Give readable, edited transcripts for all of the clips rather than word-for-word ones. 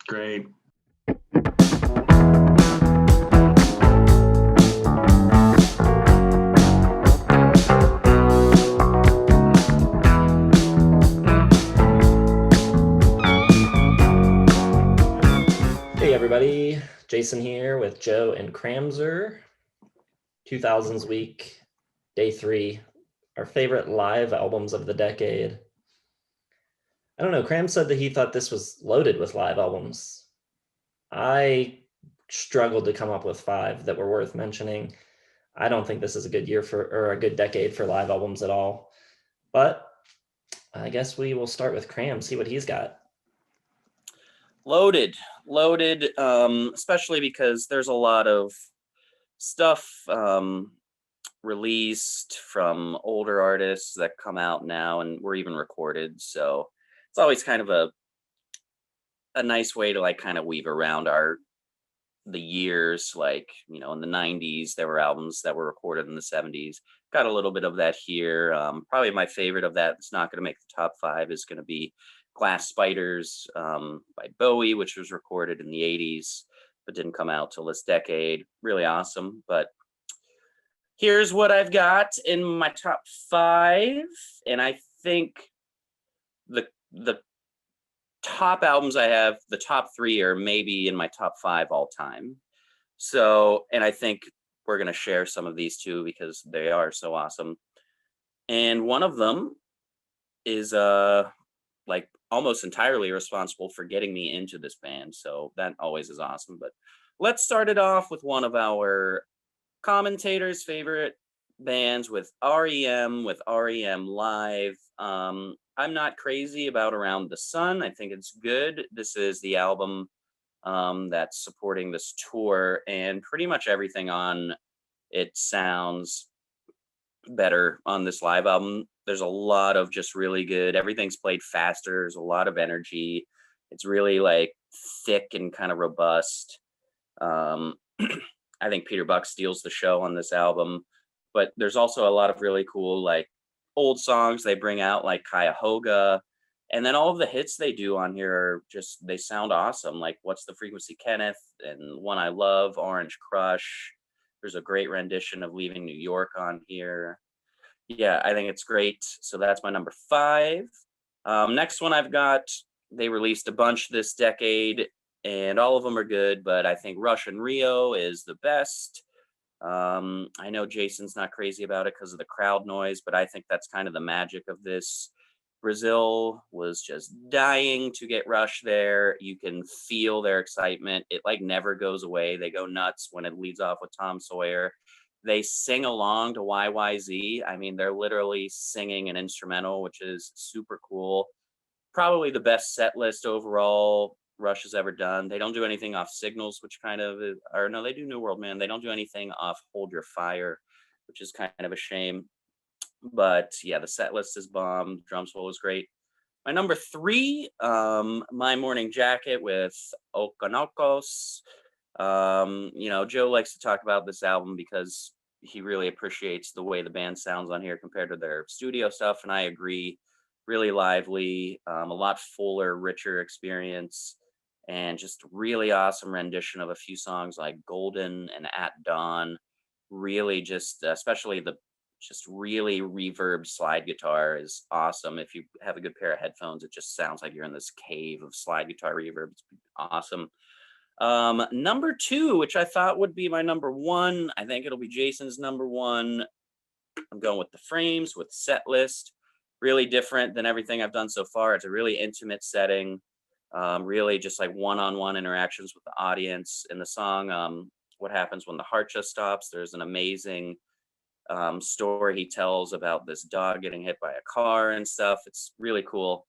Great. Hey everybody, Jason here with Joe and Cramser. 2000s week, day 3, our favorite live albums of the decade. I don't know, Cram said that he thought this was loaded with live albums. I struggled to come up with 5 that were worth mentioning. I don't think this is a good year or a good decade for live albums at all. But I guess we will start with Cram, see what he's got. Loaded, especially because there's a lot of stuff released from older artists that come out now and were even recorded. So it's always kind of a nice way to like kind of weave around the years. Like, in the 90s, there were albums that were recorded in the 70s. Got a little bit of that here. Probably my favorite of that that's not going to make the top 5 is going to be Glass Spiders by Bowie, which was recorded in the 80s, but didn't come out till this decade. Really awesome. But here's what I've got in my top 5. And I think the top albums I have, the top 3 are maybe in my top 5 all time. So, and I think we're going to share some of these too because they are so awesome. And one of them is like almost entirely responsible for getting me into this band. So that always is awesome. But let's start it off with one of our commentators' favorite bands with REM Live. I'm not crazy about Around the Sun. I think it's good. This is the album that's supporting this tour, and pretty much everything on it sounds better on this live album. There's a lot of just really good, everything's played faster, there's a lot of energy. It's really like thick and kind of robust. I think Peter Buck steals the show on this album, but there's also a lot of really cool like old songs they bring out, like Cuyahoga, and then all of the hits they do on here are just, they sound awesome, like What's the Frequency, Kenneth, and One I Love, Orange Crush. There's a great rendition of Leaving New York on here. Yeah, I think it's great. So that's my number 5. Next one I've got, they released a bunch this decade and all of them are good, but I think Rush in Rio is the best. I know Jason's not crazy about it because of the crowd noise, but I think that's kind of the magic of this. Brazil was just dying to get Rush there. You can feel their excitement. It like never goes away. They go nuts when it leads off with Tom Sawyer. They sing along to YYZ. I mean, they're literally singing an instrumental, which is super cool. Probably the best set list overall Rush has ever done. They don't do anything off Signals, which kind of is, or no, they do New World Man. They don't do anything off Hold Your Fire, which is kind of a shame. But yeah, the set list is bomb. Drum solo is great. My number 3, My Morning Jacket with Okanokos. Joe likes to talk about this album because he really appreciates the way the band sounds on here compared to their studio stuff, and I agree. Really lively, a lot fuller, richer experience, and just really awesome rendition of a few songs like Golden and At Dawn. Really just, especially the just really reverb slide guitar is awesome. If you have a good pair of headphones, it just sounds like you're in this cave of slide guitar reverb. It's awesome. Number 2, which I thought would be my number 1, I think it'll be Jason's number 1. I'm going with The Frames with Set List. Really different than everything I've done so far. It's a really intimate setting, really just like one-on-one interactions with the audience. In the song, What Happens When the Heart Just Stops, there's an amazing story he tells about this dog getting hit by a car and stuff. It's really cool.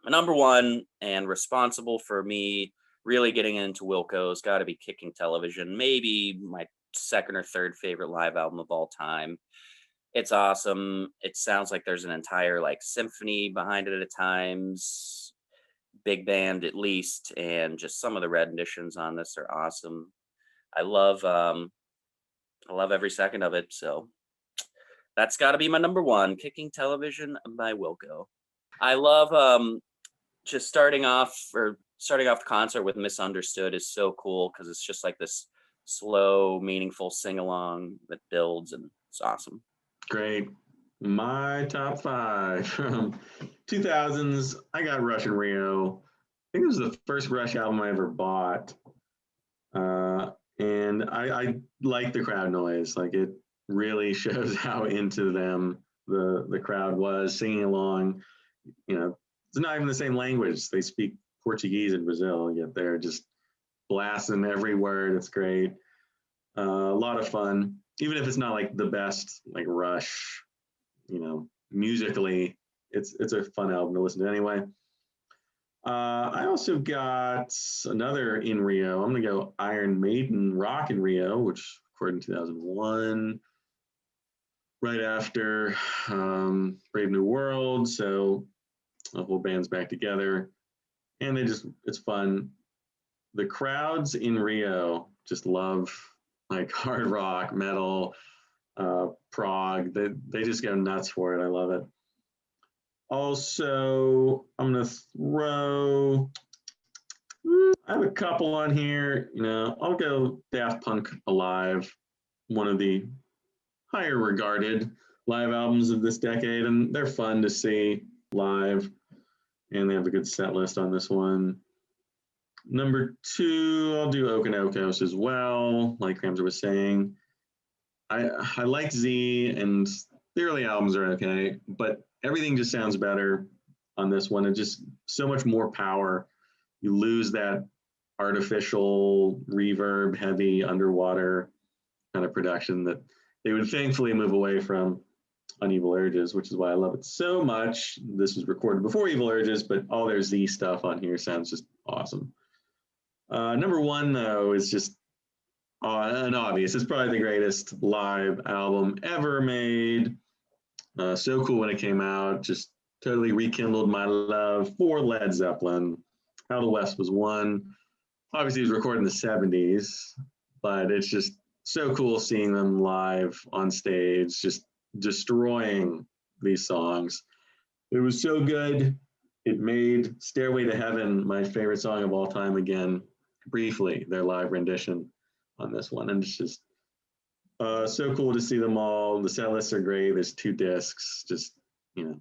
My number 1 and responsible for me really getting into Wilco's got to be Kicking Television, maybe my second or third favorite live album of all time. It's awesome. It sounds like there's an entire like symphony behind it at times, big band at least, and just some of the renditions on this are awesome. I love every second of it. So that's got to be my number 1, Kicking Television by Wilco. I love just starting off or starting off the concert with Misunderstood is so cool because it's just like this slow, meaningful sing along that builds, and it's awesome. Great. My top five from 2000s. I got Rush and Rio. I think it was the first Rush album I ever bought. And I like the crowd noise. Like it really shows how into them the crowd was singing along. You know, it's not even the same language. They speak Portuguese in Brazil, yet they're just blasting every word. It's great. A lot of fun, even if it's not like the best like Rush. You know, musically, it's a fun album to listen to anyway. I also got another in Rio. I'm gonna go Iron Maiden Rock in Rio, which recorded in 2001, right after Brave New World. So the whole band's back together, and it's fun. The crowds in Rio just love like hard rock, metal, prog. They just go nuts for it. I love it. Also, I'm gonna throw. I have a couple on here. You know, I'll go Daft Punk Alive, one of the higher regarded live albums of this decade, and they're fun to see live, and they have a good set list on this one. Number two, I'll do Okanokos as well, like Ramsey was saying. I like Z, and the early albums are okay, but everything just sounds better on this one. It's just so much more power. You lose that artificial reverb, heavy underwater kind of production that they would thankfully move away from on Evil Urges, which is why I love it so much. This was recorded before Evil Urges, but all their Z stuff on here sounds just awesome. Number one, though, is just an obvious. It's probably the greatest live album ever made. So cool when it came out. Just totally rekindled my love for Led Zeppelin. How the West Was Won. Obviously, it was recorded in the 70s, but it's just so cool seeing them live on stage, just destroying these songs. It was so good. It made Stairway to Heaven my favorite song of all time again, briefly, their live rendition on this one. And it's just so cool to see them all. The set lists are great. There's 2 discs, just, you know,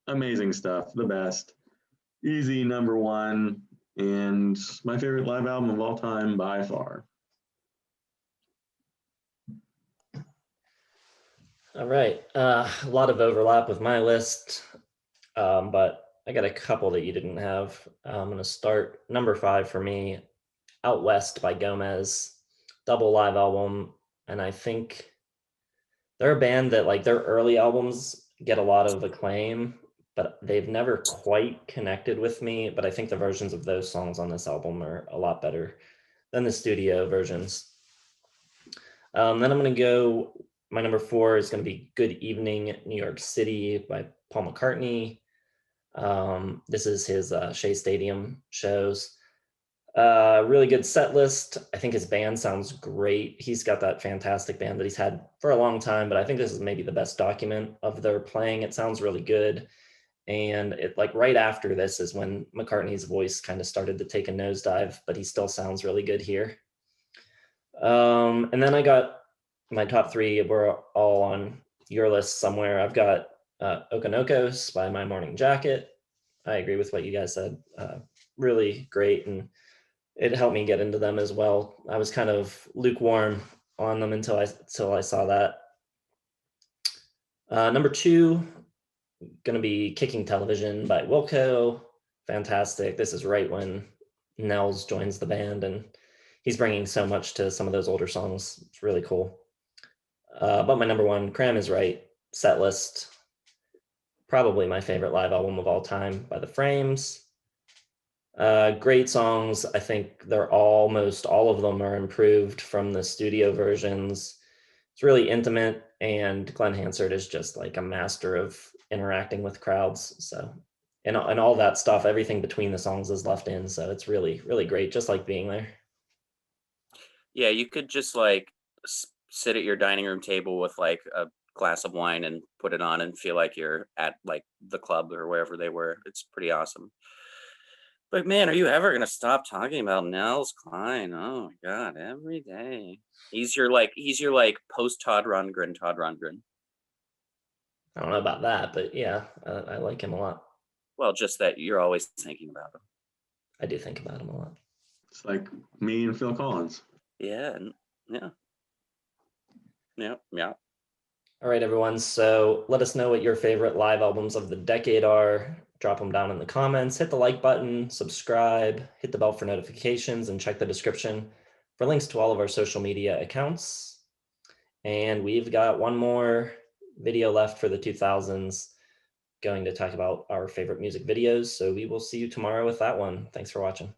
amazing stuff. The best. Easy number one, and my favorite live album of all time by far. All right. A lot of overlap with my list, but I got a couple that you didn't have. I'm going to start number 5 for me, Out West by Gomez, double live album. And I think they're a band that like their early albums get a lot of acclaim, but they've never quite connected with me. But I think the versions of those songs on this album are a lot better than the studio versions. Then I'm going to go, my number 4 is going to be Good Evening, New York City by Paul McCartney. This is his Shea Stadium shows. Really good set list. I think his band sounds great. He's got that fantastic band that he's had for a long time, but I think this is maybe the best document of their playing. It sounds really good. And it like right after this is when McCartney's voice kind of started to take a nosedive, but he still sounds really good here. And then I got my top 3 were all on your list somewhere. I've got Okanokos by My Morning Jacket. I agree with what you guys said. Really great. And it helped me get into them as well. I was kind of lukewarm on them until I saw that. Number 2, going to be Kicking Television by Wilco. Fantastic. This is right when Nels joins the band, and he's bringing so much to some of those older songs. It's really cool. But my number 1, Cram is Right, set list. Probably my favorite live album of all time by The Frames. Great songs. I think they're almost all of them are improved from the studio versions. It's really intimate, and Glenn Hansard is just like a master of interacting with crowds. So, and all that stuff, everything between the songs is left in. So it's really, really great, just like being there. Yeah, you could just like sit at your dining room table with like a glass of wine and put it on and feel like you're at like the club or wherever they were. It's pretty awesome. Like, man, are you ever gonna stop talking about Nels Klein? Oh my god, every day. He's your post Todd Rundgren. I don't know about that, but yeah, I like him a lot. Well, just that you're always thinking about him. I do think about him a lot. It's like me and Phil Collins. Yeah. All right, everyone. So let us know what your favorite live albums of the decade are. Drop them down in the comments. Hit the like button, subscribe, hit the bell for notifications, and check the description for links to all of our social media accounts. And we've got one more video left for the 2000s, going to talk about our favorite music videos. So we will see you tomorrow with that one. Thanks for watching.